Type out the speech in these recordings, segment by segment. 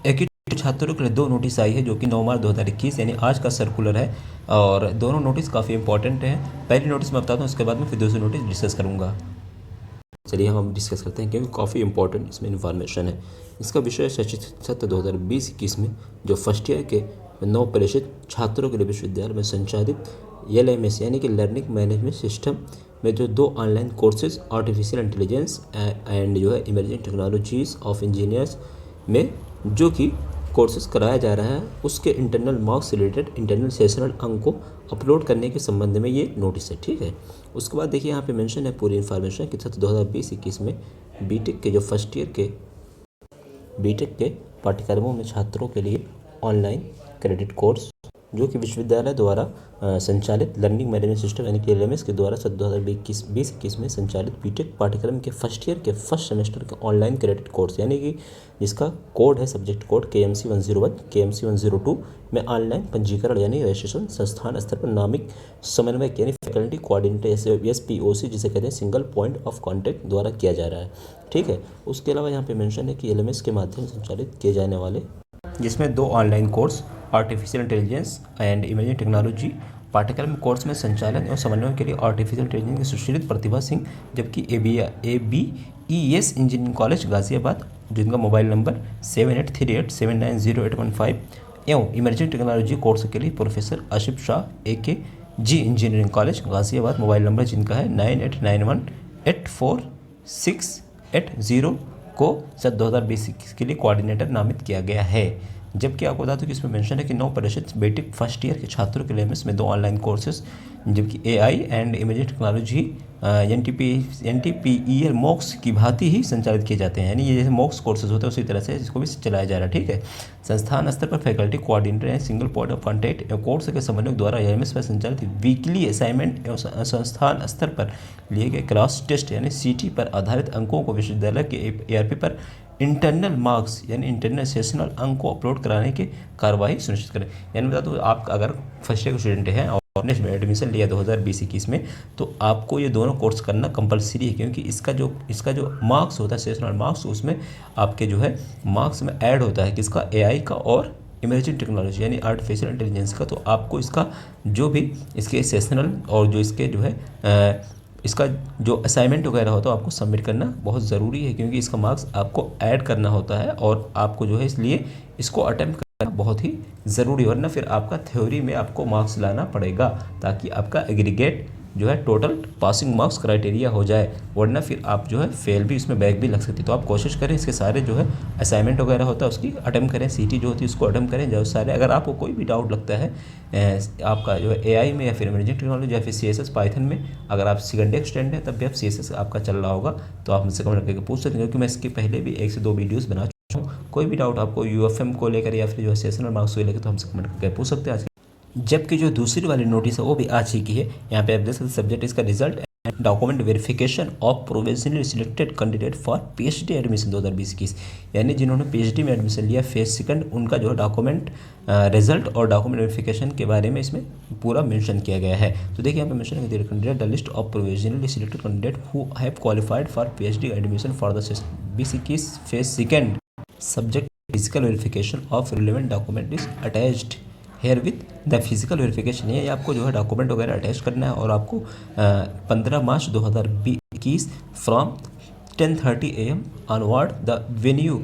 एक ही छात्रों के लिए दो नोटिस आई है जो कि 9 मार्च 2021 यानी आज का सर्कुलर है, और दोनों नोटिस काफ़ी इंपॉर्टेंट हैं। पहली नोटिस मैं बताता हूँ, उसके बाद में फिर दूसरी नोटिस डिस्कस करूँगा। चलिए हम डिस्कस करते हैं क्योंकि काफ़ी इंपॉर्टेंट इसमें इन्फॉर्मेशन है। इसका विषय शैक्षिक सत्र 2020-21 में जो फर्स्ट ईयर के नवप्रवेशित छात्रों के लिए विश्वविद्यालय में संचालित LMS यानी कि लर्निंग मैनेजमेंट सिस्टम में जो दो online courses artificial intelligence and जो है इमर्जिंग टेक्नोलॉजीज़ ऑफ इंजीनियर्स में जो कि कोर्सेज कराया जा रहा है, उसके इंटरनल मार्क्स से रिलेटेड इंटरनल सेशनल अंक को अपलोड करने के संबंध में ये नोटिस है। ठीक है, उसके बाद देखिए यहाँ पे मेंशन है पूरी इन्फॉर्मेशन कि सत्र 2020-21 में बीटेक के जो फर्स्ट ईयर के बीटेक के पाठ्यक्रमों में छात्रों के लिए ऑनलाइन क्रेडिट कोर्स जो कि विश्वविद्यालय द्वारा संचालित लर्निंग मैनेजमेंट सिस्टम यानी कि LMS के द्वारा सत्र 2020-21 में संचालित बीटेक पाठ्यक्रम के फर्स्ट ईयर के फर्स्ट सेमेस्टर के ऑनलाइन क्रेडिट कोर्स यानी कि जिसका कोड है सब्जेक्ट कोड KMC 101 KMC 102 में ऑनलाइन पंजीकरण यानी रजिस्ट्रेशन संस्थान स्तर पर नामिक समन्वयक यानी फैकल्टी कोऑर्डिनेटर SPOC जिसे कहते हैं सिंगल पॉइंट ऑफ कॉन्टैक्ट द्वारा किया जा रहा है। ठीक है, उसके अलावा यहाँ पे मेंशन है कि LMS के माध्यम से संचालित किए जाने वाले जिसमें दो online course artificial intelligence and imaging technology पाठ्यक्रम कोर्स में संचालन एवं समन्वय के लिए आर्टिफिशियल इंटेलिजेंस की सुश्रित प्रतिभा सिंह, जबकि ABES इंजीनियरिंग कॉलेज गाजियाबाद जिनका मोबाइल नंबर 7838790815 एवं इमर्जिंग टेक्नोलॉजी कोर्स के लिए professor Ashif Shah AKG engineering college Ghaziabad mobile number जिनका है 9891846880 को सत्र 2020 के लिए कोऑर्डिनेटर नामित किया गया है। जबकि आपको बता दूं कि इसमें मेंशन है कि नवप्रवेशित बीटेक फर्स्ट ईयर के छात्रों के लिए इसमें दो ऑनलाइन कोर्सेज जबकि AI and imaging technology NTPEL मॉक्स की भांति ही संचालित किए जाते हैं, यानी ये जैसे मॉक्स कोर्सेज होते हैं उसी तरह से इसको भी चलाया जा रहा है। ठीक है, संस्थान स्तर पर faculty coordinator and single point of contact course के समन्वय द्वारा LMS पर संचालित वीकली असाइनमेंट एवं संस्थान स्तर पर लिए गए क्लास टेस्ट यानी CT पर आधारित अंकों को विश्वविद्यालय के ARP पर इंटरनल मार्क्स यानी इंटरनल सेशनल अंक को अपलोड कराने की कार्रवाई सुनिश्चित करें। यानी बता दो, आप अगर फर्स्ट ईयर के स्टूडेंट हैं और आपने एडमिशन लिया 2020-21 में, तो आपको ये दोनों कोर्स करना कंपलसरी है क्योंकि इसका जो मार्क्स होता है सेशनल मार्क्स, उसमें आपके जो है मार्क्स में ऐड होता है किसका, AI का और इमर्जिंग टेक्नोलॉजी यानी आर्टिफिशियल इंटेलिजेंस का। तो आपको इसका जो भी इसके सेशनल और जो इसके जो है इसका जो असाइनमेंट वगैरह होता है आपको सबमिट करना बहुत ज़रूरी है क्योंकि इसका मार्क्स आपको ऐड करना होता है और आपको जो है इसलिए इसको अटेम्प्ट करना बहुत ही ज़रूरी है, वरना फिर आपका थ्योरी में आपको मार्क्स लाना पड़ेगा ताकि आपका एग्रीगेट जो है टोटल पासिंग मार्क्स क्राइटेरिया हो जाए, वरना फिर आप जो है फेल भी इसमें बैक भी लग सकती है। तो आप कोशिश करें इसके सारे जो है असाइनमेंट वगैरह होता है उसकी अटेम्प्ट करें, CT जो होती है उसको अटेम्प्ट करें जो सारे। अगर आपको कोई भी डाउट लगता है आपका जो है AI में या फिर इमर्जिंग टेक्नोलॉजी या फिर CSS पाइथन में, अगर आप सेकंड ईयर स्टूडेंट हैं तब भी आप CSS आपका चल रहा होगा तो आप मुझसे कमेंट करके पूछ सकते हैं क्योंकि मैं इसके पहले भी 1 से 2 वीडियोज़ बना चुका हूँ। कोई भी डाउट आपको UFM को लेकर या फिर जो है सेशनल मार्क्स को लेकर तो हमसे कमेंट करके पूछ सकते हैं। आज जबकि जो दूसरी वाली नोटिस है वो भी आज ही की है। यहाँ पे आप देख सकते सब्जेक्ट इसका result and document verification of provisionally selected candidate for PhD admission 2020-21, यानी जिन्होंने PhD में एडमिशन लिया फेज सेकंड, उनका जो डॉक्यूमेंट रिजल्ट और डॉक्यूमेंट वेरिफिकेशन के बारे में इसमें पूरा मेंशन किया गया है। तो देखिए यहाँ पे मेंशन है candidate the list of provisionally selected candidate who have qualified for PhD admission for the 2021 phase second subject physical verification of relevant document is attached here with the physical verification. ये आपको जो है document वगैरह attach करना है और आपको 15 मार्च 2021 from 10:30 AM onward the venue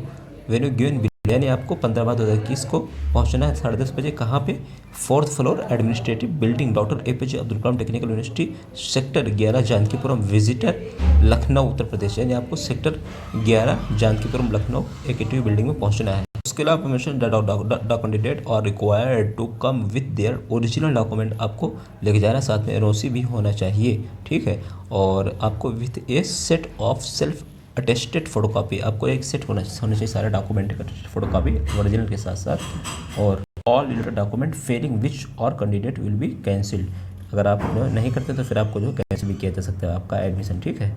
given, यानी आपको 15 मार्च 2021 को पहुंचना है 10:30 बजे। कहाँ पे, 4th floor administrative building doctor APJ Abdul Kalam technical university sector 11 Janakipuram visitor Lucknow Uttar Pradesh, यानी आपको sector 11 Janakipuram Lucknow AKTU building में पहुंचना है। उसके अलावा permission the candidate are required to come with their original document, आपको लेके जाना, साथ में NOC भी होना चाहिए। ठीक है, और आपको with A set of self attested photocopy, आपको एक सेट होना चाहिए सारे डॉक्यूमेंट का फोटोकॉपी ओरिजिनल के साथ साथ, और ऑल रिलेटेड डॉक्यूमेंट फेलिंग विच और कैंडिडेट विल बी कैंसिल्ड, अगर आप नहीं करते तो फिर आपको जो कैंसिल भी किया जा सकता है आपका एडमिशन। ठीक है,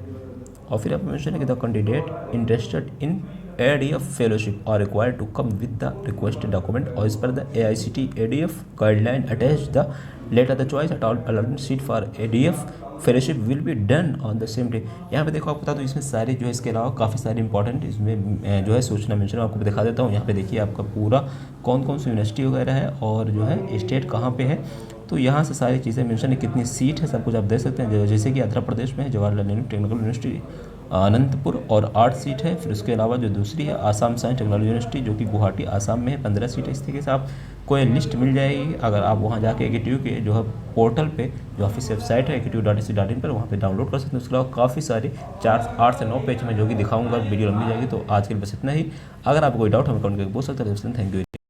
और फिर आप मेंशन है कि the candidate interested in AIDF fellowship are required to come with the requested document or as per the AICTE AIDF guideline attached the later the choice at all allotment seat for AIDF fellowship will be done on the same day. यहाँ पे देखो आपको बता दो इसमें सारी जो है इसके अलावा काफ़ी सारी इंपॉर्टेंट इसमें जो है सूचना मेंशन आपको दिखा देता हूँ। यहाँ पे देखिए आपका पूरा कौन कौन सी यूनिवर्सिटी वगैरह है और जो है स्टेट कहाँ पे है, तो यहाँ से सारी चीज़ें मेंशन है, कितनी सीट है सब कुछ आप देख सकते हैं। जैसे कि आंध्र प्रदेश में है जवाहरलाल नेहरू टेक्निकल यूनिवर्सिटी अनंतपुर और 8 सीट है। फिर उसके अलावा जो दूसरी है आसाम साइंस टेक्नोलॉजी यूनिवर्सिटी जो कि गुवाहाटी आसाम में है, 15 सीट है। इस तरीके से आप कोई लिस्ट मिल जाएगी अगर आप वहाँ जाके AKTU के जो है पोर्टल पे जो ऑफिस वेबसाइट है AKTU.ac.in पर वहाँ पे डाउनलोड कर सकते हैं। उसके अलावा काफ़ी सारी 8 से 9 पेज में जो कि दिखाऊंगा, वीडियो लंबी जाएगी। तो आज के लिए बस इतना ही। अगर आपको कोई डाउट हमें कमेंट करके पूछ सकते हैं। Thank you.